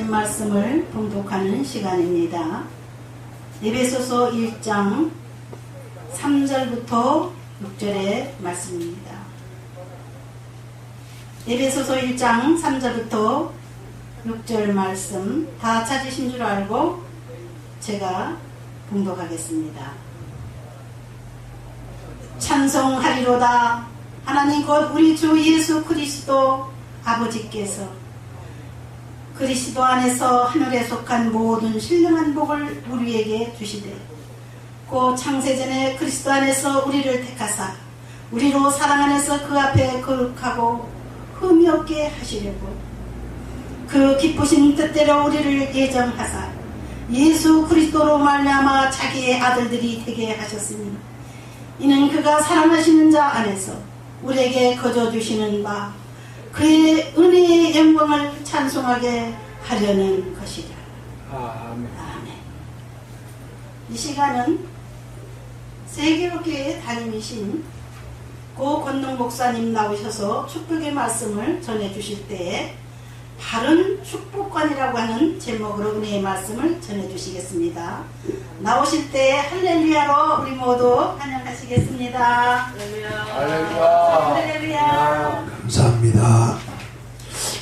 하나님 말씀을 봉독하는 시간입니다. 에베소서 1장 3절부터 6절의 말씀입니다. 에베소서 1장 3절부터 6절 말씀 다 찾으신 줄 알고 제가 봉독하겠습니다. 찬송하리로다. 하나님 곧 우리 주 예수 그리스도 아버지께서 그리스도 안에서 하늘에 속한 모든 신령한 복을 우리에게 주시되 곧 창세전에 그리스도 안에서 우리를 택하사 우리로 사랑 안에서 그 앞에 거룩하고 흠이 없게 하시려고 그 기쁘신 뜻대로 우리를 예정하사 예수 그리스도로 말미암아 자기의 아들들이 되게 하셨으니 이는 그가 사랑하시는 자 안에서 우리에게 거저 주시는 바 그의 은혜의 영광을 찬송하게 하려는 것이라. 아멘. 이 시간은 세계교회의 담임이신 고 권능 목사님 나오셔서 축복의 말씀을 전해주실 때에 바른 축복관이라고 하는 제목으로 은혜의 말씀을 전해주시겠습니다. 나오실 때 할렐루야로 우리 모두 환영하시겠습니다. 할렐루야. 할렐루야. 감사합니다.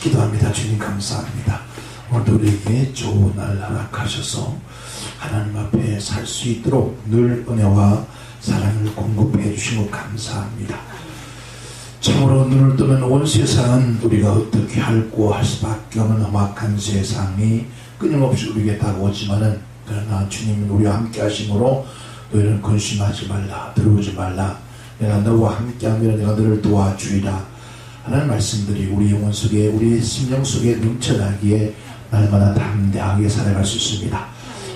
기도합니다. 주님 감사합니다. 오늘도 우리에게 좋은 날 허락하셔서 하나님 앞에 살 수 있도록 늘 은혜와 사랑을 공급해 주시고 감사합니다. 참으로 눈을 뜨면 온 세상은 우리가 어떻게 할고 할 수밖에 없는 험악한 세상이 끊임없이 우리에게 다가오지만은 그러나 주님은 우리와 함께 하심으로 너희는 근심하지 말라, 두려우지 말라, 내가 너와 함께하면 내가 너를 도와주리라 하는 말씀들이 우리 영혼 속에 우리 심령 속에 넘쳐나기에 날마다 담대하게 살아갈 수 있습니다.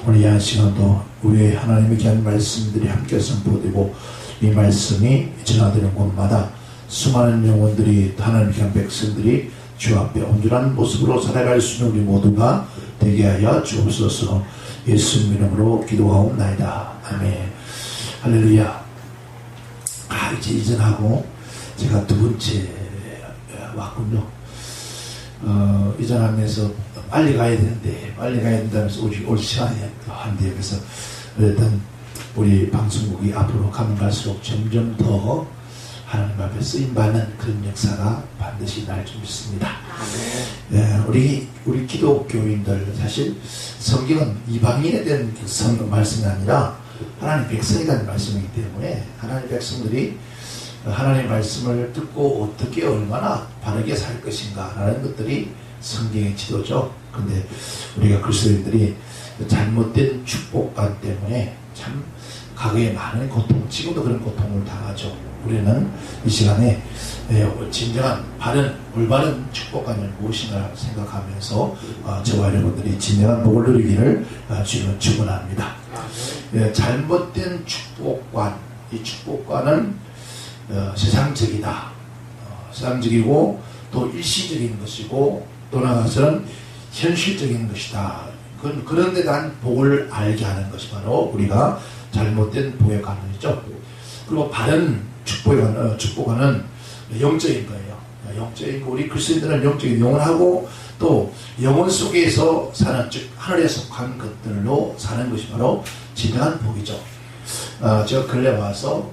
오늘 이 시간도 우리의 하나님의 귀한 말씀들이 함께 선포되고 이 말씀이 전하되는 곳마다 수많은 영혼들이 하나님의 귀한 백성들이 주 앞에 온전한 모습으로 살아갈 수 있는 우리 모두가 되게 하여 주옵소서. 예수님 이름으로 기도하옵나이다. 아멘. 할렐루야. 이제 이전하고 제가 두 번째 왔군요. 이전하면서 빨리 가야 되는데 빨리 가야 된다면서 올 시간이 한데 그래서 일단 우리 방송국이 앞으로 가면 갈수록 점점 더 하나님 앞에 쓰임받는 그런 역사가 반드시 날 좀 있습니다. 우리 기독교인들 사실 성경은 이방인에 대한 말씀이 아니라 하나님 백성에 대한 말씀이기 때문에 하나님 백성들이 하나님의 말씀을 듣고 어떻게 얼마나 바르게 살 것인가 라는 것들이 성경의 지도죠. 근데 우리가 그리스도인들이 잘못된 축복관 때문에 참 과거에 많은 고통, 지금도 그런 고통을 당하죠. 우리는 이 시간에 진정한 바른 올바른 축복관이 무엇인가 생각하면서 저와 여러분들이 진정한 복을 누리기를 주님은 축원합니다. 잘못된 축복관, 이 축복관은 세상적이다. 세상적이고 또 일시적인 것이고 또 나아가서는 현실적인 것이다. 그런 데 대한 복을 알게 하는 것이 바로 우리가 잘못된 복의 관원이죠. 그리고 바른 축복관은 영적인 거예요. 영적인 거, 우리 그리스도인들은 영적인 영혼하고 또 영혼 속에서 사는, 즉 하늘에 속한 것들로 사는 것이 바로 진정한 복이죠. 제가 근래 와서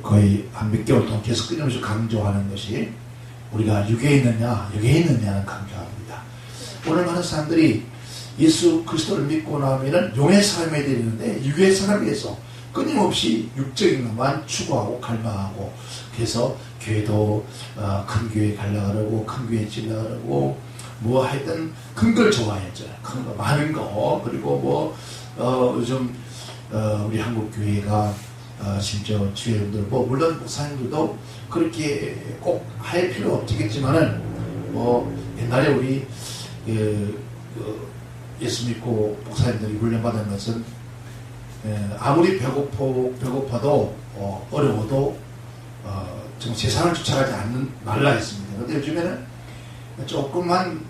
거의 한 몇 개월 동안 계속 끊임없이 강조하는 것이 우리가 육에 있느냐 영에 있느냐는 강조합니다. 오늘 많은 사람들이 예수 그리스도를 믿고 나면은 영의 사람이 되는데 육의 사람에서 끊임없이 육적인 것만 추구하고 갈망하고 그래서 교회도 큰 교회 가려고 그러고 큰 교회 지려고 그러고 뭐 하여튼 큰 걸 좋아했죠. 큰 거 많은 거 그리고 요즘 우리 한국 교회가 심지어 주회원들 물론 목사님들도 그렇게 꼭 할 필요 없겠지만은 옛날에 우리 예수 믿고 목사님들이 훈련받은 것은 아무리 배고파도 어려워도 좀 세상을 쫓아가지 말라 했습니다. 그런데 요즘에는 조금만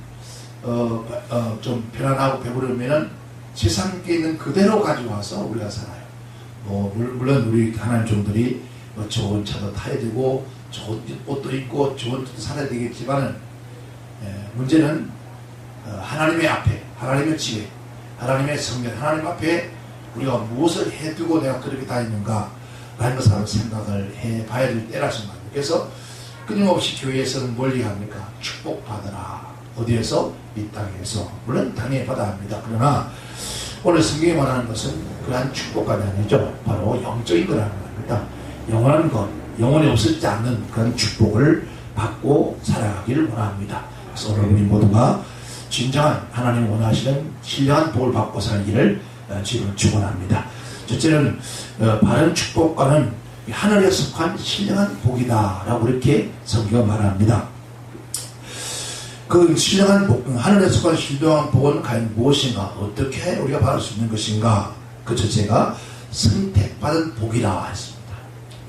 좀 편안하고 배부르면은 세상에 있는 그대로 가져와서 우리가 살아요. 물론 우리 하나님 종들이 좋은 차도 타야 되고 좋은 옷도 입고 좋은 데도 살아야 되겠지만은 문제는 하나님의 앞에, 하나님의 집에, 하나님의 성전, 하나님 앞에 우리가 무엇을 해두고 내가 그렇게 다니는가 라는 것을 한번 생각을 해봐야 될 때라서 말이에요. 그래서 끊임없이 교회에서는 뭘 얘기합니까? 축복받으라. 어디에서? 이 땅에서. 물론 당연히 받아야 합니다. 그러나 오늘 성경이 말하는 것은 그러한 축복까지 아니죠. 바로 영적인 거라는 겁니다. 영원한 것, 영원히 없어지지 않는 그런 축복을 받고 살아가기를 원합니다. 그래서 오늘 우리 모두가 진정한 하나님 원하시는 신령한 복을 받고 살기를 지금 축원합니다. 첫째는 바른 축복과는 하늘에 속한 신령한 복이다 라고 이렇게 성경이 말합니다. 그 신령한 복, 하늘에 속한 신령한 복은 과연 무엇인가, 어떻게 우리가 받을 수 있는 것인가, 그 첫째가 선택받은 복이라 했습니다.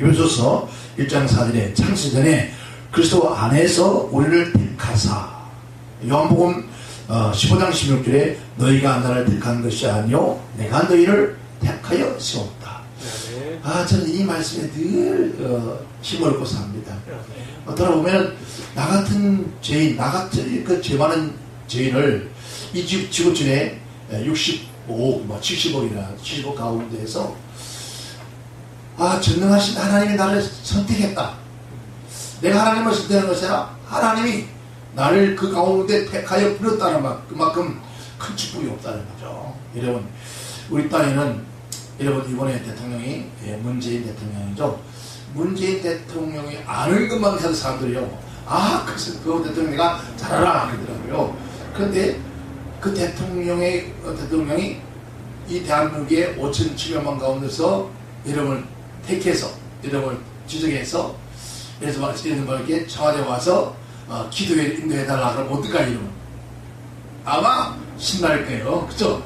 에베소서 1장 4절에 창세전에 그리스도 안에서 우리를 택하사, 요한복음 15장 16절에 너희가 나를 택한 것이 아니요 내가 너희를 택하여 세웠다. 저는 이 말씀에 늘 힘을 얻고 삽니다. 돌아보면 나 같은 죄인, 나 같은 그 죄 많은 죄인을 이 지구촌에 65억, 70억이나 70억 가운데에서 전능하신 하나님이 나를 선택했다. 내가 하나님을 선택한 것이 아니라 하나님이 나를 그 가운데 택하여 부렸다는 그만큼 큰 축복이 없다는 거죠. 여러분, 우리 땅에는 여러분 이번에 대통령이 문재인 대통령이죠. 문재인 대통령이 아는 것만 해도 사람들이요, 그 대통령 내가 잘하라 그러더라고요. 그런데 그 대통령이 이 대한민국의 5,700만 가운데서 여러분을 택해서, 여러분을 지정해서, 그래서 이렇게 청와대 와서 기도에 인도해달라 그러면 어떡하요? 이러면 아마 신날 거예요. 그죠?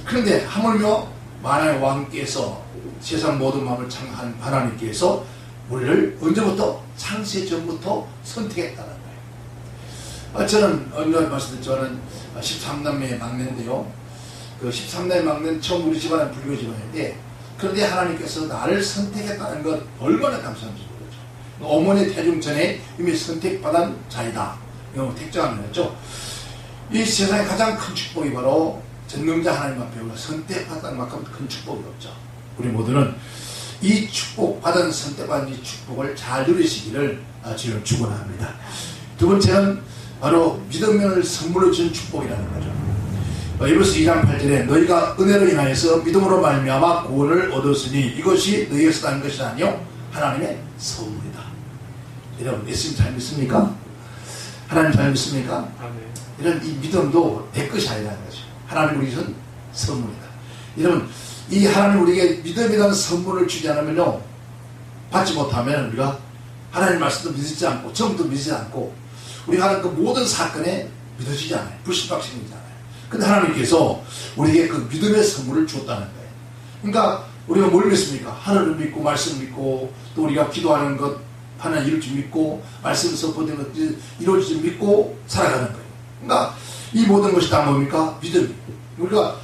그런데 하물며 만화의 왕께서 세상 모든 마음을 창한 하나님께서 우리를 언제부터? 창세 전부터 선택했다는 거예요. 저는 언제나 말씀드렸죠. 저는 13남매의 막내인데요. 그 13남매 막내는 처음 우리 집안은 불교 집안인데, 그런데 하나님께서 나를 선택했다는 것 얼마나 감사한지 모르죠. 어머니 태중 전에 이미 선택받은 자이다. 이거 택정하는 거죠. 이 세상에 가장 큰 축복이 바로 전능자 하나님 앞에 우리가 선택받은 만큼 큰 축복이 없죠. 우리 모두는 이 축복받은, 선택받은 이 축복을 잘 누리시기를 지금 축원합니다. 두 번째는 바로 믿음을 선물로 준 축복이라는 거죠. 에베소서 2장 8절에 너희가 은혜로 인하여서 믿음으로 말미암아 구원을 얻었으니 이것이 너희에서 난 것이 아니요 하나님의 선물이다. 여러분, 예수님 잘 믿습니까? 하나님 잘 믿습니까? 이런 이 믿음도 내 것이 아니라는 거죠. 하나님 우리에게는 선물이다. 여러분, 이 하나님 우리에게 믿음이라는 선물을 주지 않으면요, 받지 못하면 우리가 하나님 말씀도 믿지 않고 처음부터 믿지 않고 우리가 하는 그 모든 사건에 믿어지지 않아요. 불신박신이잖아요. 근데 하나님께서 우리에게 그 믿음의 선물을 주었다는 거예요. 그러니까 우리가 뭘 믿습니까? 하늘을 믿고 말씀을 믿고 또 우리가 기도하는 것 하나님 이룰 줄 믿고 말씀 선포된 것 이루어질 줄 믿고 살아가는 거예요. 그러니까 이 모든 것이 다 뭡니까? 믿음. 우리가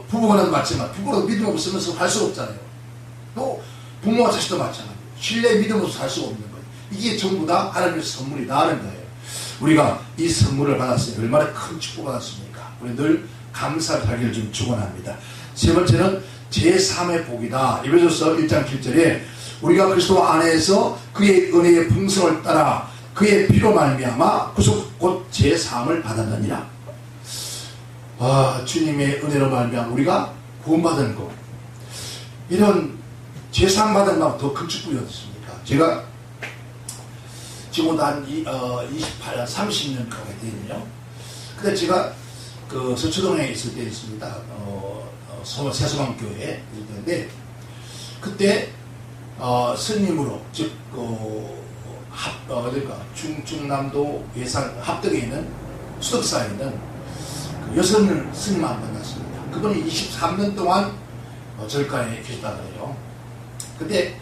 부부간에도 마찬가지. 부부도 믿음 없으면서 할 수가 없잖아요. 또 부모와 자식도 마찬가지. 신뢰 믿음 없어서 살 수가 없는 거예요. 이게 전부 다 하나님의 선물이다 하는 거예요. 우리가 이 선물을 받았으니 얼마나 큰 축복 받았습니까? 우리 늘 감사를 하기를 좀 축원합니다. 세 번째는 제3의 복이다. 에베소서 1장 7절에 우리가 그리스도 안에서 그의 은혜의 풍성을 따라 그의 피로 말미암아 구속 곧 제3을 받았느니라. 주님의 은혜로 말미암아 우리가 구원받은 것, 이런 제3 받은 것 더 큰 축복이 어떻습니까? 제가 지금도 한 28년, 30년 가까이 되거든요. 근데 제가 그 서초동에 있을 때 있습니다. 세수방교회에 있을 때인데, 그때 스님으로, 즉 충남도 예산 합덕에 있는 수덕사에 있는 그 여성 스님 한 만났습니다. 그분이 23년 동안 절간에 계셨다 그래요. 근데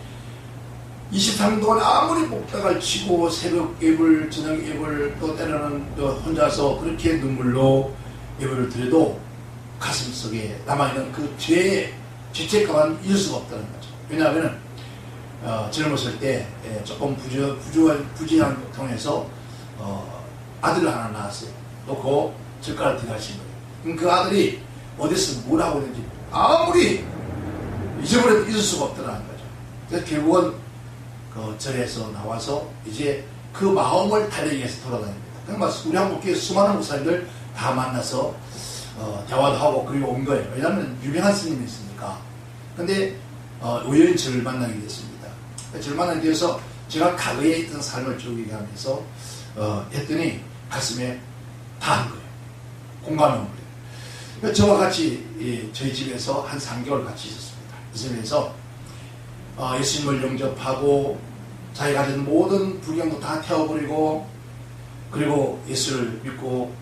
23년 동안 아무리 목닥을 치고 새벽 예불, 저녁 예불, 또 때로는 또 혼자서 그렇게 눈물로 예불을 드려도 가슴 속에 남아있는 그 죄책감은 잊을 수가 없다는 거죠. 왜냐하면 젊었을 때 조금 부지한 통해서 아들을 하나 낳았어요. 또 젓가락을 들어가신 거예요. 그럼 그 아들이 어디서 뭘 하고 있는지 아무리 잊어버려도 잊을 수가 없더라는 거죠. 그래서 결국은 그 절에서 나와서 이제 그 마음을 달래기 위해서 돌아다닙니다. 그러니까 우리 한국교회 수많은 목사님들 다 만나서 대화도 하고 그리고 온 거예요. 왜냐하면 유명한 스님이 있으니까. 근데 우연히 저를 만나게 됐습니다. 저를 만나게 되어서 제가 과거에 있던 삶을 쭉 얘기하면서 했더니 가슴에 닿은 거예요. 공감이 온 거예요. 저와 같이 저희 집에서 한 3개월 같이 있었습니다. 있으면서 예수님을 영접하고 자기가 가진 모든 불경도 다 태워버리고 그리고 예수를 믿고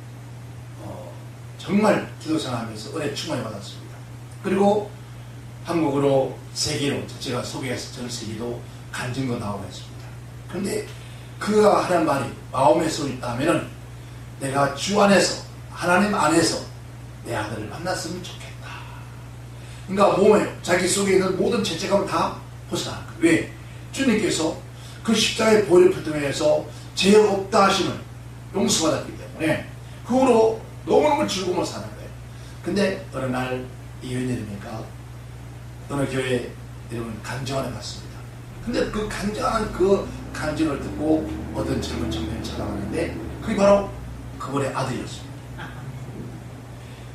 정말 기도생활하면서 은혜 충만히 받았습니다. 그리고 한국으로 세계로 제가 소개해서 전 세계도 간증도 나오고 했습니다. 그런데 그가 하는 말이 마음에 서 있다면 내가 주 안에서 하나님 안에서 내 아들을 만났으면 좋겠다. 그러니까 몸에 자기 속에 있는 모든 죄책감을 다 벗어나는 거예요. 왜? 주님께서 그 십자가의 보혈을 통해서 죄 없다 하심을 용서받았기 때문에 그 후로 너무너무 즐거움을 사는 거예요. 근데 어느 날 이 웬일입니까? 어느 교회 여러분 간증하러 갔습니다. 근데 그 간증하는 그 간증을 듣고 어떤 젊은 청년이 찾아가는데 그게 바로 그분의 아들이었습니다.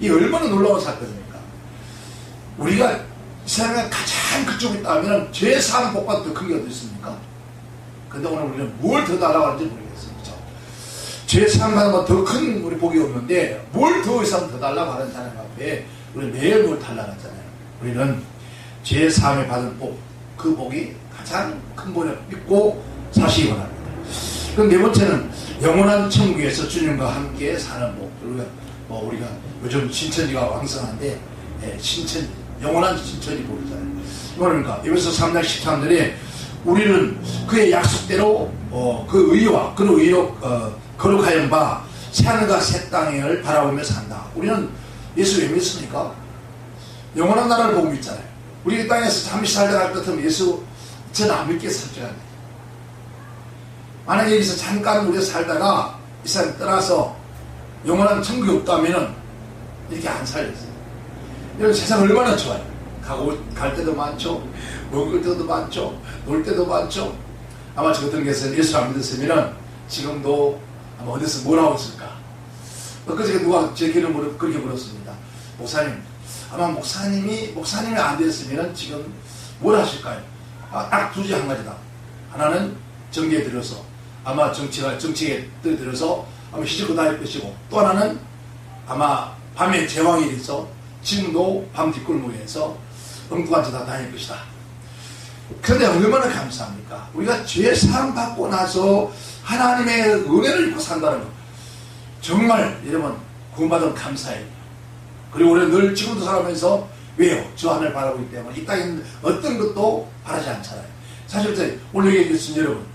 이 얼마나 놀라운 사건입니까? 우리가 이 세상에 가장 그쪽에 있다면 죄사함 복보다 더 큰 게 어디 있습니까? 근데 오늘 우리는 뭘 더 달라고 하는지 모르겠어요. 그렇죠? 죄사함보다 더 큰 우리 복이 없는데 뭘 더 이상 더 달라고 하는 사람 앞에 우리 매일 뭘 달라고 하잖아요. 우리는 죄사함을 받은 복, 그 복이 가장 큰 복을 믿고 사시기 원합니다. 그럼 네 번째는 영원한 천국에서 주님과 함께 사는 복. 우리가 요즘 신천지가 왕성한데 신천 영원한 신천지 보이잖아요. 그러니까 에베소 3장 13절에 우리는 그의 약속대로 그 의와 그 의로 거룩하여 바 새하늘과 새 땅을 바라보며 산다. 우리는 예수 왜 믿습니까? 영원한 나라를 보고 믿잖아요. 우리 이 땅에서 잠시 살다 갈 것 같으면 예수 저는 안 믿겠어요. 만약에 여기서 잠깐 우리가 살다가 이 사람이 떠나서 영원한 천국이 없다면 이렇게 안 살겠어요. 여러분 세상 얼마나 좋아요. 갈 때도 많죠. 먹을 때도 많죠. 놀 때도 많죠. 아마 저 같은 경우에는 예수 안 믿었으면 지금도 아마 어디서 뭘 하고 있을까. 그저께 누가 제 귀를 그렇게 물었습니다. 목사님, 아마 목사님이 안 됐으면 지금 뭘 하실까요? 딱 두 한 가지다. 하나는 정계에 들어서 아마 정치에 들어서 아마 시집고 다닐 것이고, 또 하나는 아마 밤에 제왕이 돼서 지금도 밤 뒷골목에서 엉뚱한 데다 다닐 것이다. 그런데 얼마나 감사합니까? 우리가 죄 사함 받고 나서 하나님의 은혜를 입고 산다는 것, 정말 여러분 구원받은 감사해요. 그리고 우리는 늘 지금도 살아가면서 왜요? 저 하늘 바라보기 때문에 이 땅에 있는 어떤 것도 바라지 않잖아요. 사실 오늘 얘기했습니다. 여러분,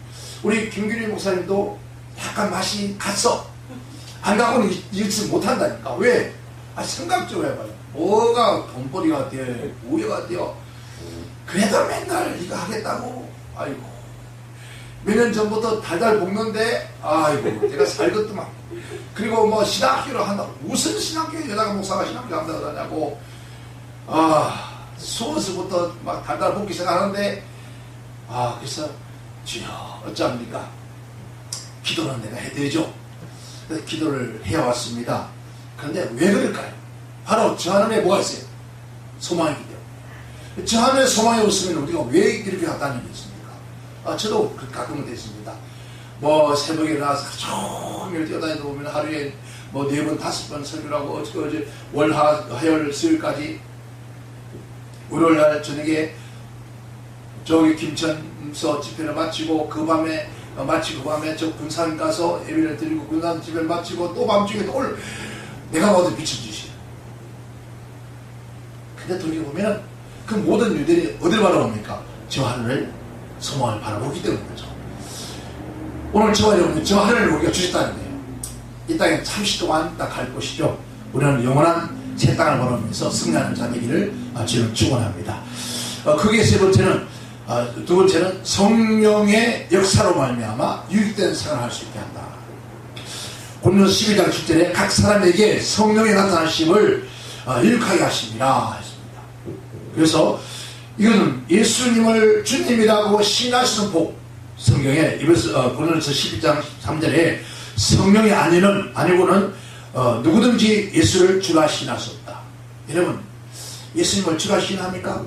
우리 김규리 목사님도 약간 맛이 갔어. 안 가고는 잊지 못한다니까. 왜? 생각 좀 해봐요. 뭐가 돈벌이가 돼, 우여가 돼요. 그래도 맨날 이거 하겠다고. 아이고, 몇 년 전부터 달달 볶는데, 아이고, 내가 살것도만. 그리고 뭐 신학교를 한다고. 무슨 신학교, 여자가 목사가 신학교 한다고 하냐고. 수원서부터 막 달달 볶기 시작하는데, 그래서 주여 어찌합니까? 기도는 내가 해드리죠. 그래서 기도를 해왔습니다. 그런데 왜 그럴까요? 바로 저 하늘에 뭐가 있어요? 소망이기 때문에. 저 하늘에 소망이 없으면 우리가 왜 이렇게 다니겠습니까? 저도 가끔은 됐습니다. 뭐 새벽에 일어나서 종일 뛰어다니다 보면 하루에 뭐 4번 5번 설교를 하고 어제 화요일 수요일까지 월요일날 저녁에 저기 김천서 집회를 마치고 그 밤에 저 군산 가서 예배를 드리고 군산 집회를 마치고 또 밤중에 또 내가 봐도 미친짓이야. 근데 돌이켜보면 그 모든 일들이 어딜 바라봅니까? 저 하늘을 소망을 바라보기 때문이죠. 오늘 저와 여러분이 저 하늘을 우리가 주셨다는 거예요. 이 땅에 잠시 동안 딱 갈 것이죠. 우리는 영원한 새 땅을 바라보면서 승리하는 자 되기를 주님 축원합니다. 그게 세 번째는 두 번째는 성령의 역사로 말미암아 유익된 생활을 할 수 있게 한다. 고린도서 12장 7절에 각 사람에게 성령이 나타나심을 일하게 하십니다 했습니다. 그래서 이거는 예수님을 주님이라고 신하시는 복, 성경에 고린도서 12장 3절에 성령이 아니고는 누구든지 예수를 주라 신할 수 없다. 여러분, 예수님을 주라 신합니까?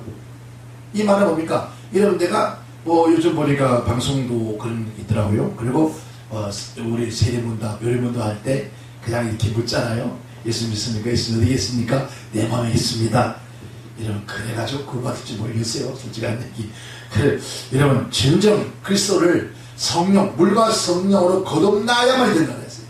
이 말은 뭡니까? 여러분, 내가 요즘 보니까 방송도 그런 게 있더라고요. 그리고 우리 세례문답, 요리문답 할 때 그냥 이렇게 묻잖아요. 예수 믿습니까? 예수 어디 계십니까? 내 마음에 있습니다. 여러분, 그래가지고 그거 받을지 모르겠어요. 솔직한 얘기. 여러분, 진정 그리스도를 물과 성령으로 거듭나야만 된다고 했어요.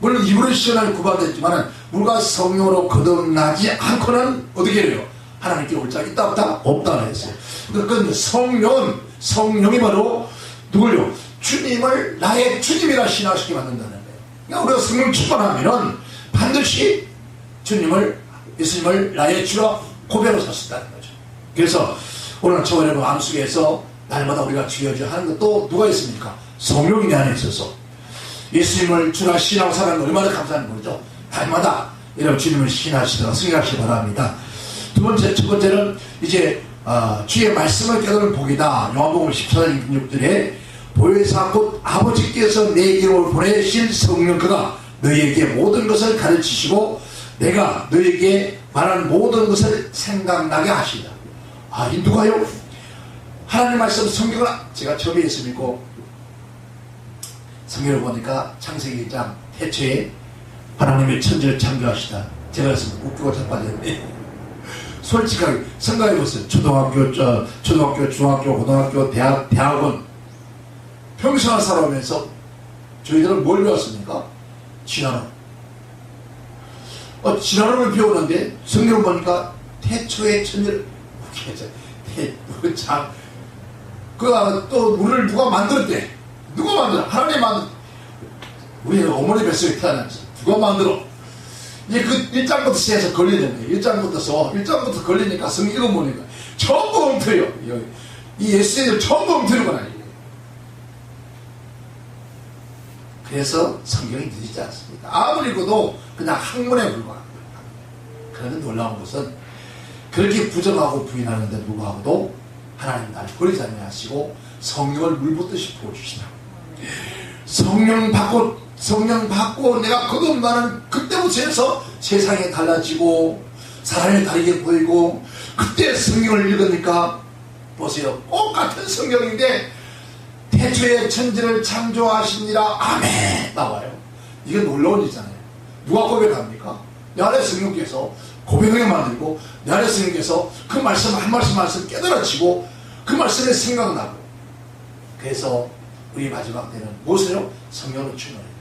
물론 입으로 시원하게 구받았지만 물과 성령으로 거듭나지 않고는 어떻게 해요? 하나님께 올 자가 있다 없다? 없다고 했어요. 그런데 성령이 바로 누굴요? 주님을 나의 주님이라 신앙시키게 만든다는 거예요. 그러니까 우리가 성령 충만하면은 반드시 예수님을 나의 주라 고백을 할 수 있다는 거죠. 그래서 오늘 저 여러분 마음속에서 날마다 우리가 주여주 하는 것도 누가 있습니까? 성령이 내 안에 있어서 예수님을 주라 신하고 살아가는 거 얼마나 감사한 거죠. 날마다 여러분 주님을 신하시도록 승리하시기 바랍니다. 첫 번째는 이제 주의 말씀을 깨달은 복이다. 요한복음 14장 26절에 보혜사 곧 아버지께서 내게로 보내신 성령 그가 너희에게 모든 것을 가르치시고 내가 너희에게 말한 모든 것을 생각나게 하시다. 이 누가요? 하나님 말씀 성경을 제가 처음에 예수 믿고 성경을 보니까 창세기 1장 태초에 하나님의 천지를 창조하시다. 제가 그래서 웃기고 자빠졌는데 솔직하게 생각해보세요. 초등학교, 중학교, 고등학교, 대학원 평생을 살아오면서 저희들은 뭘 배웠습니까? 진화론. 진화론을 배우는데 성경을 보니까 태초의 천지를 또 우리를 누가 만들었대? 누가 만들어? 하나님 만들어. 우리 어머니 뱃속에 태어났어. 누가 만들어? 이제 그 1장부터 시작해서 걸리는 거예요. 1장부터 걸리니까 성경 읽어보니까 전부 엉터려. 이 예수님을 전부 엉터리구나. 그래서 성경이 늦지 않습니다. 아무리 읽어도 그냥 학문에 불과합니다. 그런데 놀라운 것은 그렇게 부정하고 부인하는데 불구하고도 하나님 나를 버리지 아니하시고 성령을 물붓듯이 부어주시나. 성령 받고 내가 거듭나는 그때부터 해서 세상이 달라지고 사람이 다르게 보이고 그때 성경을 읽으니까 보세요. 똑같은 성경인데 태초에 천지를 창조하시니라 아멘 나와요. 이게 놀라운 일이잖아요. 누가 고백합니까? 내 안에 성령께서 고백하게 만들고 내 안에 성령께서 그 말씀 한 말씀 깨달아지고 그 말씀에 생각나고. 그래서 우리 마지막 때는 무엇을요? 성령으로 충만해요.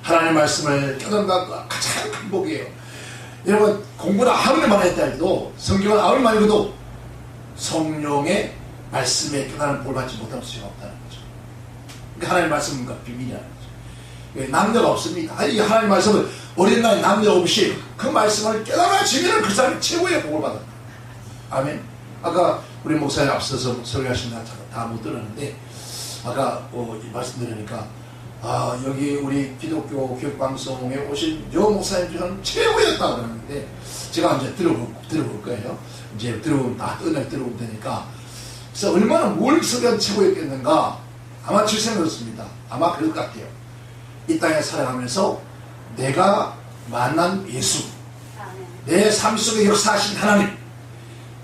하나님의 말씀을 깨닫는 것가 가장 큰 복이에요. 여러분 공부를 아무리 많이 했다 해도 성경을 아무리 많이 읽어도 성령의 말씀에 깨달은 복을 받지 못할 수가 없다는 거죠. 그러니까 하나님의 말씀은 비밀이라는 거죠. 남녀가 없습니다. 이 하나님의 말씀을 어린 나이 남녀 없이 그 말씀을 깨달아지면 그 사람이 최고의 복을 받았다. 아멘. 아까 우리 목사님 앞서서 설교하신 다 못 들었는데 아까 이 말씀 들으니까 여기 우리 기독교 교육방송에 오신 여 목사님 중에는 최고였다고 그러는데 제가 이제 들어볼 거예요. 이제 다 들어보면 되니까. 그래서 얼마나 뭘 설교한 최고였겠는가. 아마 출생은 그렇습니다. 아마 그럴 것 같아요. 이 땅에 살아가면서 내가 만난 예수, 내 삶 속에 역사하신 하나님,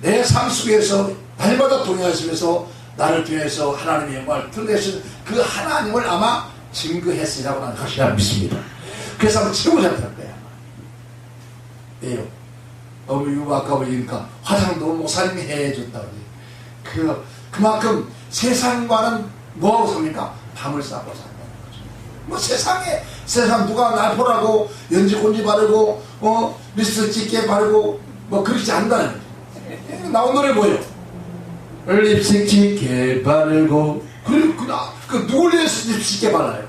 내 삶 속에서 날마다 동행하시면서 나를 통해서 하나님의 영광을 드러내신 그 하나님을 아마 증거했으리라고 나는 확실히 믿습니다. 그래서 아마 최고 잘할 거야. 왜요? 아까 보니까 화장도 목사님이 해줬다고. 그만큼 세상과는 뭐하고 삽니까? 밤을 싸고 산다는 거죠. 뭐 세상 누가 날 보라고 연지곤지 바르고 립스틱 짙게 바르고 뭐 그렇지 않다는 거죠. 나온 노래 뭐예요? 립스틱 짙게 바르고 그 누굴 위해서 립스틱 짙게 발라요?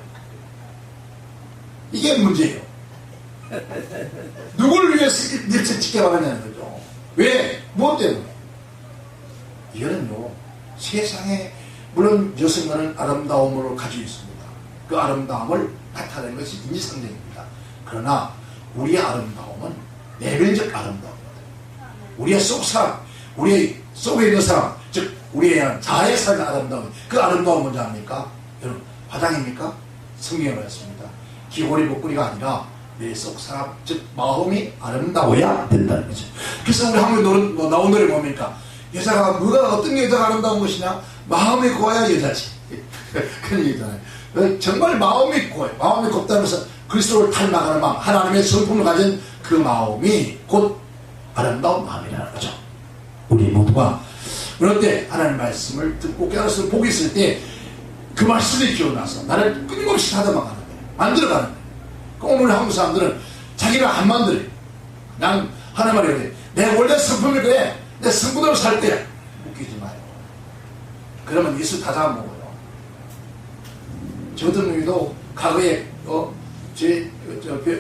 이게 문제예요. 누굴 위해서 립스틱 짙게 바르냐는 거죠. 왜? 무엇 때문에? 이거는요, 세상에, 물론 여성은 아름다움을 가지고 있습니다. 그 아름다움을 나타내는 것이 인지상정입니다. 그러나 우리의 아름다움은 내면적 아름다움입니다. 우리의 속 사람, 우리의 속에 있는 사람, 즉 우리의 자아의 삶의 아름다움, 그 아름다움은 뭔지 압니까? 여러분, 화장입니까? 성경에 말했습니다. 귀걸이 목걸이가 아니라 내 속 사람, 즉 마음이 아름다워야 된다는 거죠. 그래서 우리 한국에 나온 노래 뭡니까? 여자가 뭐가 어떤 여자가 아름다운 것이냐? 마음이 고와야 여자지. 그런 얘기잖아요. 정말 마음이 고와요. 마음이 곱다면서 그리스도를 닮아가는 마음, 하나님의 성품을 가진 그 마음이 곧 아름다운 마음이라는 거죠. 우리 모두가 그럴 때 하나님의 말씀을 듣고 깨달아서 복이 있을 때 그 말씀이 기억나서 나를 끊임없이 다듬어가는 거예요. 만들어가는 거예요. 오늘 한국 사람들은 자기가 안 만들어요. 난 하나님 말이 그래. 내 원래 성품이 그래. 내 성분으로 살 때 웃기지 마요. 그러면 예수 다 잡아먹어요. 저 같은 놈이도 과거에 제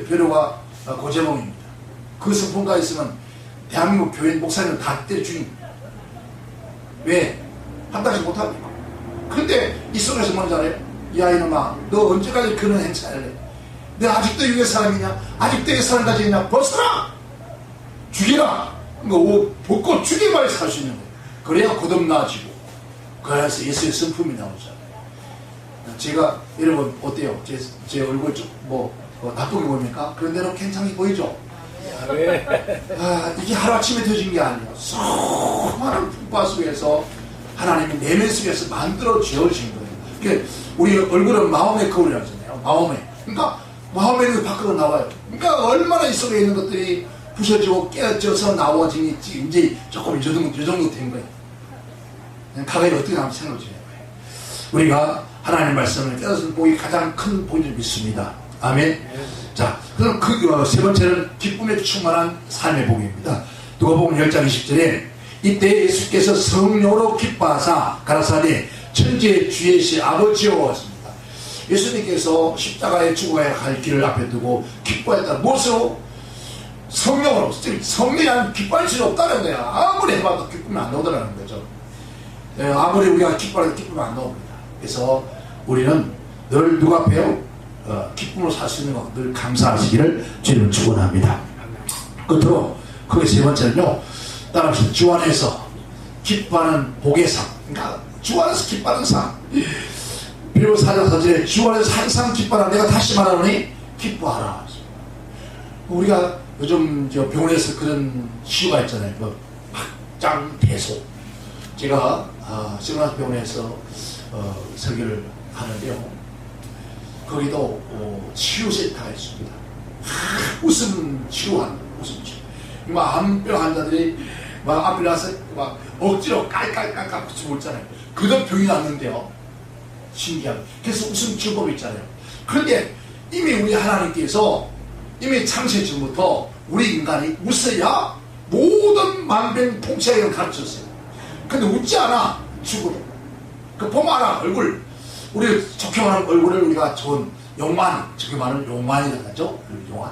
벼류가 고재봉입니다. 그 성품가 있으면 대한민국 교회 목사님 다 때려 죽입니다. 왜? 판단하지 못합니까? 근데 이 속에서 뭔지 알아요? 야 이놈아, 너 언제까지 그런 행사를 해? 내가 아직도 유괴 사람이냐? 아직도 이 사람 가지고 있냐? 벗어라! 죽이라! 옷 벗고 죽이기만 살 수 있는 거예요. 그래야 거듭나지고 그래서 예수의 성품이 나오잖아요. 제가 여러분 어때요? 제 얼굴 좀 나쁘게 보입니까? 그런데는 괜찮게 보이죠? 이게 하루아침에 되어진 게 아니에요. 수많은 풍파 속에서 하나님이 내면 속에서 만들어 지어진 거예요. 그러니까 우리 얼굴은 마음의 거울이 하잖아요. 마음에. 그러니까 마음에 있는 게 밖으로 나와요. 그러니까 얼마나 이 속에 있는 것들이 부서지고 깨어져서 나와지니 이제 조금 이 정도 된 거예요. 가까이 어떻게 하면 생각을 해봐요. 우리가 하나님 말씀을 깨닫는 복이 가장 큰 복인 줄 믿습니다. 아멘. 자, 그럼 세 번째는 기쁨에 충만한 삶의 복입니다. 누가복음 10장 20절에 이때 예수께서 성령으로 기뻐하사 가라사대 천지의 주의시 아버지여 왔습니다. 예수님께서 십자가에 죽어야 할 길을 앞에 두고 기뻐했다. 무엇으로? 성령으로. 성령이 안 기뻐할 수 없다는 거야. 아무리 해봐도 기쁨이 안 나오더라는 거죠. 아무리 우리가 기뻐해도 기쁨이 안 나옵니다. 그래서 우리는 늘 누구 앞에요? 기쁨으로 살 수 있는 것, 늘 감사하시기를 주님을 축원합니다. 끝으로 그게 세 번째는요. 따라합시다. 주 안에서 기뻐하는 복의 상. 그러니까 주 안에서 기뻐하는 상. 빌립보 4장 4절에 주 안에서 항상 기뻐하라. 내가 다시 말하노니 기뻐하라. 우리가 요즘 병원에서 그런 치유가 있잖아요. 박장대소. 제가 시그널 병원에서 설교를 하는데요. 거기도 치유센터가 있습니다. 웃음 치료하는 웃음 치료. 암병 환자들이 앞에 나서 억지로 깔깔깔깔 웃고 있잖아요. 그도 병이 났는데요. 신기하게. 그래서 웃음 치료법이 있잖아요. 그런데 이미 우리 하나님께서 이미 창세 전부터 우리 인간이 웃어야 모든 만병통치약을 가르쳤어요. 근데 웃지 않아. 죽음. 보면 알아. 얼굴. 우리 좋게 말하는 얼굴을 우리가 좋은 용만, 저게 말하는 용만이라고 하죠. 용만.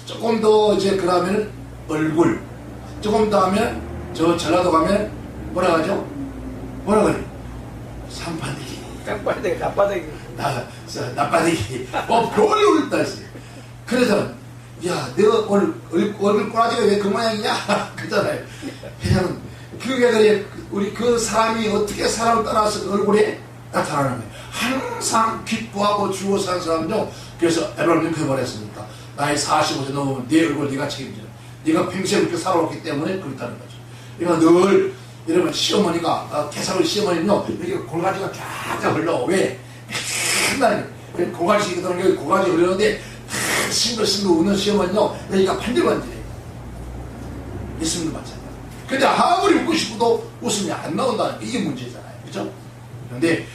조금 더 그 다음에는 얼굴. 조금 더 하면 전라도 가면 뭐라 하죠? 뭐라 그래? 산바대기. 깜바대기, 나빠대기. 나빠대기. 별로 울다 했어요. 그래서 야, 너 얼굴 꼬라지가 왜 그 모양이냐? 그러잖아요. 그냥 그게 그래. 우리 그 사람이 어떻게 사람을 따라서 얼굴에 나타나는 거예요. 항상 기뻐하고 주고 사는 사람도. 그래서 에브라임님 그 말했습니까? 나이 45세 넘으면 네 얼굴 네가 책임져. 네가 평생 그렇게 살아왔기 때문에 그렇다는 거죠. 그러니까 늘 여러분 시어머니가 개사를 시어머니는요 이렇게 골가지가 쫙쫙 흘러. 왜? 맨날 골가지 그러는 골가지 흘러는데 싱글싱글 우는 시어머니는요 여기가 반들반들해요. 예수님도 마찬가지. 근데 아무리 웃고 싶어도 웃음이 안 나온다는 게 이게 문제잖아요. 그죠? 그런데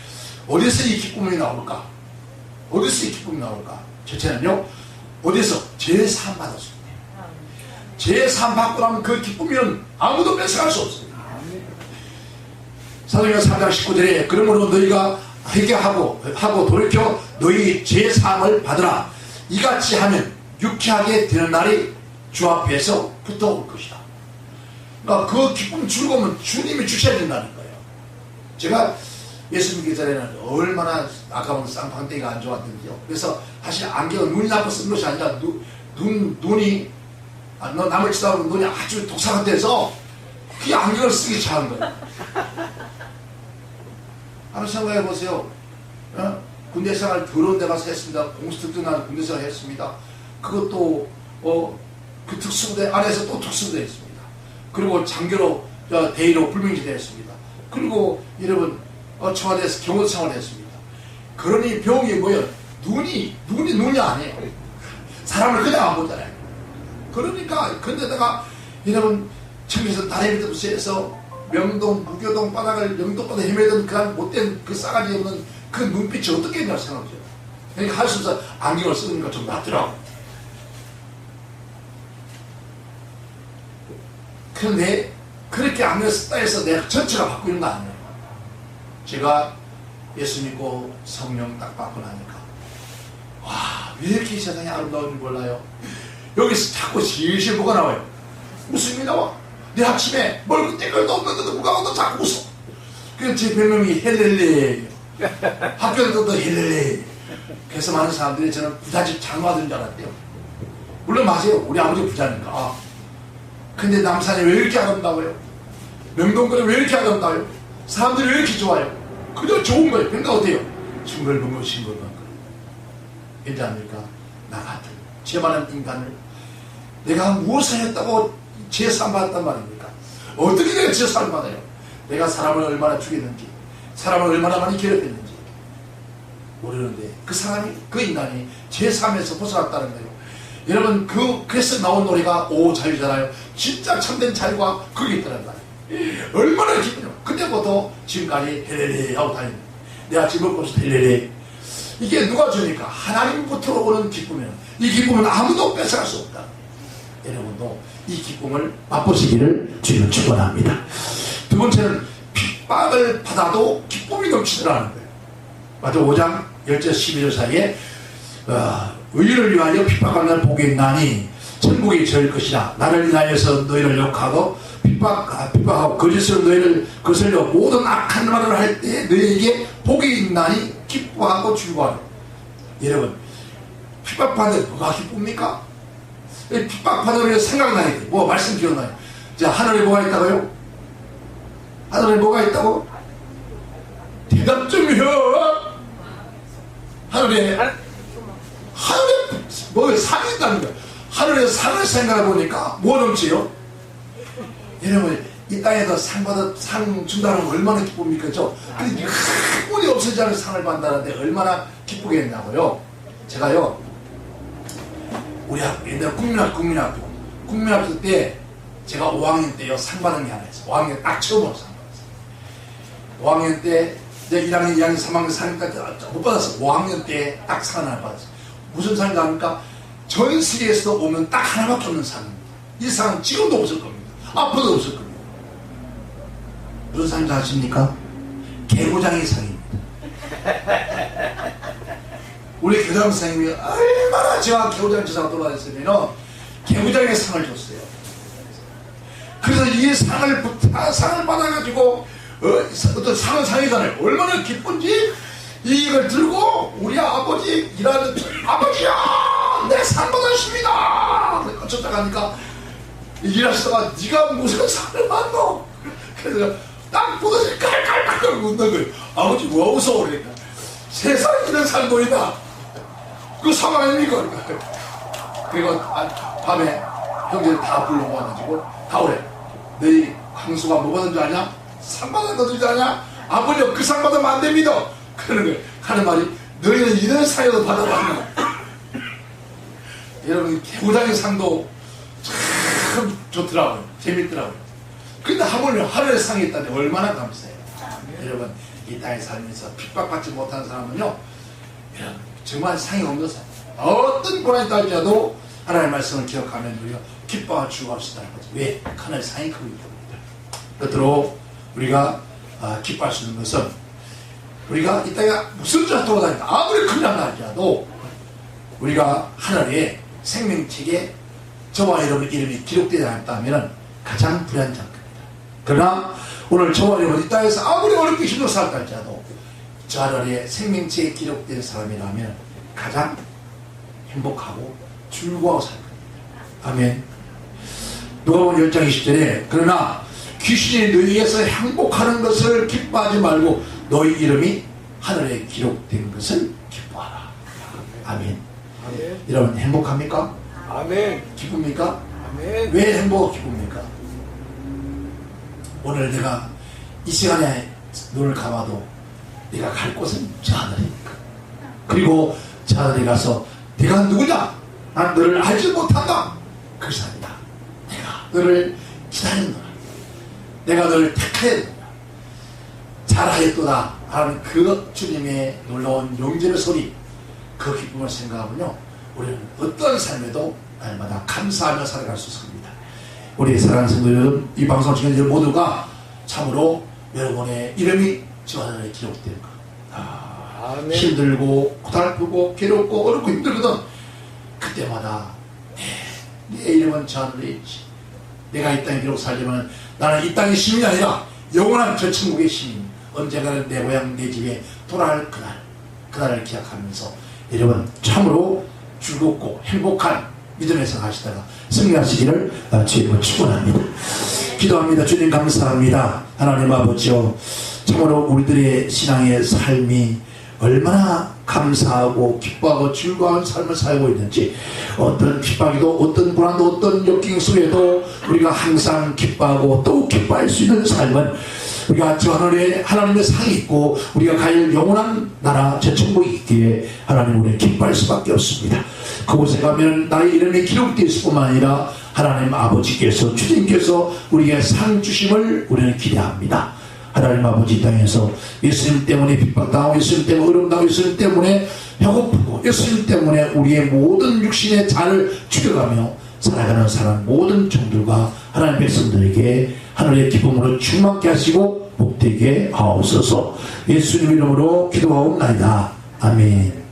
어디서 이 기쁨이 나올까? 어디서 이 기쁨이 나올까? 첫째는요, 어디서? 제사함 받았을 때. 제사함 받고 나면 그 기쁨이는 아무도 뺏어갈 수 없습니다. 사도행전 3장 19절에 그러므로 너희가 회개하고 돌이켜 너희 제사함을 받으라. 이같이 하면 유쾌하게 되는 날이 주 앞에서 붙어올 것이다. 그러니까 그 기쁨 즐거움은 주님이 주셔야 된다는 거예요. 제가 예수 믿기 전에는 얼마나 아까운 쌍방대기가 안 좋았던지요. 그래서 사실 안경은 눈이 나빠 쓴 것이 아니라 눈이 남을 치다보면 눈이 아주 독사가 돼서 그 안경을 쓰기 시작한 거예요. 한번 생각해 보세요. 군대 생활 더러운 데 가서 했습니다. 공수특전난 군대 생활 했습니다. 그것도 그 특수부대 안에서 또 특수부대 했습니다. 그리고 장교로 대위로 불명지대 했습니다. 그리고 여러분 청와대에서 경호도 생활했습니다. 그러니 병이 뭐예요? 눈이 아니에요. 사람을 그냥 안 보잖아요. 그러니까 근데다가 여러분 청에서 다리 밑에부터 해서 명동, 무교동 바닥을 영도바닥 헤매던 그 못된 그 싸가지 없는 그 눈빛이 어떻게 했냐 생각해요. 그러니까 할 수 없어 안경을 쓰니까 좀 낫더라고. 그런데 그렇게 안경을 쓰다 해서 내가 전체가 바꾸는 거 아니에요. 제가 예수 믿고 성령 딱 받고 나니까 와, 왜 이렇게 이 세상이 아름다운지 몰라요. 여기서 자꾸 실실 뭐가 나와요. 웃음이 나와. 내 아침에 멀고 떼걸도 없는데도 누가 자꾸 웃어. 그래서 제 별명이 헬렐레예요. 학교에서도 헬렐레. 그래서 많은 사람들이 저는 부잣집 장로하던 줄 알았대요. 물론 맞아요. 우리 아버지 부자니까. 근데 남산이 왜 이렇게 아름다워요? 명동거리 왜 이렇게 아름다워요? 사람들이 왜 이렇게 좋아요? 그저 좋은 거예요. 근데 어때요? 싱글벙글 싱글벙글. 이제 아닙니까? 나 같은 죄 많은 인간을 내가 무엇을 했다고 죄사함 받았단 말입니까? 어떻게 내가 죄사함 받아요? 내가 사람을 얼마나 죽였는지, 사람을 얼마나 많이 괴롭혔는지 모르는데 그 사람이, 그 인간이 죄사함에서 벗어났다는 거예요. 여러분 그래서 나온 노래가 오 자유잖아요. 진짜 참된 자유가 거기 있다는 말이에요. 얼마나 기쁘냐. 그때부터 지금까지 헬렐레 하고 다니는 내 아침 먹고서 헬렐레. 이게 누가 주니까? 하나님부터 오는 기쁨이에요. 이 기쁨은 아무도 뺏어갈 수 없다. 여러분도 이 기쁨을 맛보시기를 주님은 축원합니다. 두 번째는 핍박을 받아도 기쁨이 넘치더라는 거예요. 맞아. 5장 10절 11절 사이에 의를 위하여 핍박하는 복이 있나니 천국이 저일 것이라. 나를 인하여서 너희를 욕하고 핍박하고 거짓으로 너희를 거슬려 모든 악한 말을 할 때 너희에게 복이 있나니 기뻐하고 즐거워하라. 여러분 핍박받는 뭐가 기쁩니까? 핍박받으면 생각나요. 뭐 말씀 기억나요? 자, 하늘에 뭐가 있다고요? 하늘에 뭐가 있다고? 대답 좀 해. 하늘에 뭐 산이 있다는 거야. 하늘에 산을 생각해 보니까 뭐 넘치요? 여러분 이 땅에서 상 준다는 건 얼마나 기쁩니까? 그죠? 근데 흠이 없어지지 않은 상을 받는다는데 얼마나 기쁘겠냐고요. 제가요 우리 옛날 국민학교 때 제가 5학년 때요 상 받은 게 하나 있어요. 5학년 딱 처음으로 상 받았어요. 5학년 때 이제 1학년, 2학년, 3학년, 4학년까지 못 받았어요. 5학년 때 딱 상 하나 받았어요. 무슨 상인지 아닙니까? 전 세계에서도 오면 딱 하나밖에 없는 상입니다. 이 상은 지금도 없을 겁니다. 앞으로도 없을 겁니다. 무슨 상인지 아십니까? 개구장의 상입니다. 우리 교장 선생님이 얼마나 제가 개구장 지사가 돌아다녔으면 개구장의 상을 줬어요. 그래서 이 상을 받아가지고 어떤 상은 상이잖아요. 얼마나 기쁜지 이걸 들고 우리 아버지 일하는 아버지야 내 상 받았습니다. 쫓아가니까 일하시다가 네가 무슨 상을 받노? 그래서 딱 보더니 깔깔깔깔 웃는 거예요. 아버지 뭐 웃어? 그러니까 세상에 이런 상도 있다. 그 상 아닙니까? 그리고 밤에 형제들 다 불러모아가지고 다 오래. 너희 황수가 뭐 받은 줄 아냐? 상 받은 줄 아냐? 아버지 그 상 받으면 안 됩니다. 그러는 거예요. 하는 말이 너희는 이런 상에도 받아봤나? 여러분 개구장의 상도 참 좋더라고요. 재밌더라고요. 근데 하늘에 상이 있다니 얼마나 감사해요. 여러분 이 땅에 살면서 핍박받지 못한 사람은요 정말 상이 없는 사람, 어떤 고난이 따지자도 하나님의 말씀을 기억하면 우리가 기뻐하고 즐거워할 수 있다는 거죠. 왜? 하나의 상이 크기 때문입니다. 끝으로 우리가 기뻐할 수 있는 것은 우리가 이 땅에 무슨 죄가 돌아다니까 아무리 큰일 날지라도 우리가 하늘에 생명책에 저와 여러분 이름이 기록되지 않았다면 가장 불안한 겁니다. 그러나 오늘 저와 여러분 이 땅에서 아무리 어렵게 힘들어 살까 할지라도 저 하늘에 생명체에 기록된 사람이라면 가장 행복하고 즐거워 살 겁니다. 아멘. 누가복음 10장 20절에 그러나 귀신이 너희에서 행복하는 것을 기뻐하지 말고 너희 이름이 하늘에 기록된 것을 기뻐하라. 아멘. 아멘. 여러분 행복합니까? 아멘. 기쁩니까? 아멘. 왜 행복하고 기쁩니까? 오늘 내가 이 시간에 눈을 감아도 내가 갈 곳은 저 하늘이니까. 그리고 저 하늘에 가서 내가 누구냐? 난 너를 알지 못한다. 그것이 아니다. 내가 너를 기다리는구나. 내가 너를 택하였구나. 잘하였도다 하는 그 주님의 놀라운 용전의 소리, 그 기쁨을 생각하면요, 우리는 어떤 삶에도 날마다 감사하며 살아갈 수 있습니다. 우리 사랑하는 성도 여러분, 이 방송을 지킨 여러분 모두가 참으로 여러분의 이름이 저 하늘에 기록된 것. 아멘. 힘들고 고달프고 괴롭고 어렵고 힘들거든. 그때마다 내 이름은 저 하늘에 있지. 내가 이 땅에 비록 살지만 나는 이 땅의 시민이 아니라 영원한 저 천국의 시민. 언젠가는 내 고향 내 집에 돌아갈 그날을 기약하면서 여러분 참으로 즐겁고 행복한 믿음의 생활하시다가 승리하시기를 주님을 축원합니다. 기도합니다. 주님 감사합니다. 하나님 아버지요, 참으로 우리들의 신앙의 삶이 얼마나 감사하고 기뻐하고 즐거운 삶을 살고 있는지, 어떤 핍박이도 어떤 고난도 어떤 역경 속에도 우리가 항상 기뻐하고 또 기뻐할 수 있는 삶은 우리가 저 하늘에 하나님의 상이 있고 우리가 갈 영원한 나라 저 천국이 있기에 하나님 우리는 기뻐할 수밖에 없습니다. 그곳에 가면 나의 이름이 기록되어 있을 뿐만 아니라 하나님 아버지께서 주님께서 우리에게 상 주심을 우리는 기대합니다. 하나님 아버지 이 땅에서 예수님 때문에 핍박당하고 예수님 때문에 어려움당하고 예수님 때문에 배고프고 예수님 때문에 우리의 모든 육신의 잔을 죽여가며 살아가는 사람 모든 종들과 하나님 백성들에게 하늘의 기쁨으로 충만케 하시고 복되게 하옵소서. 예수님 이름으로 기도하옵나이다. 아멘.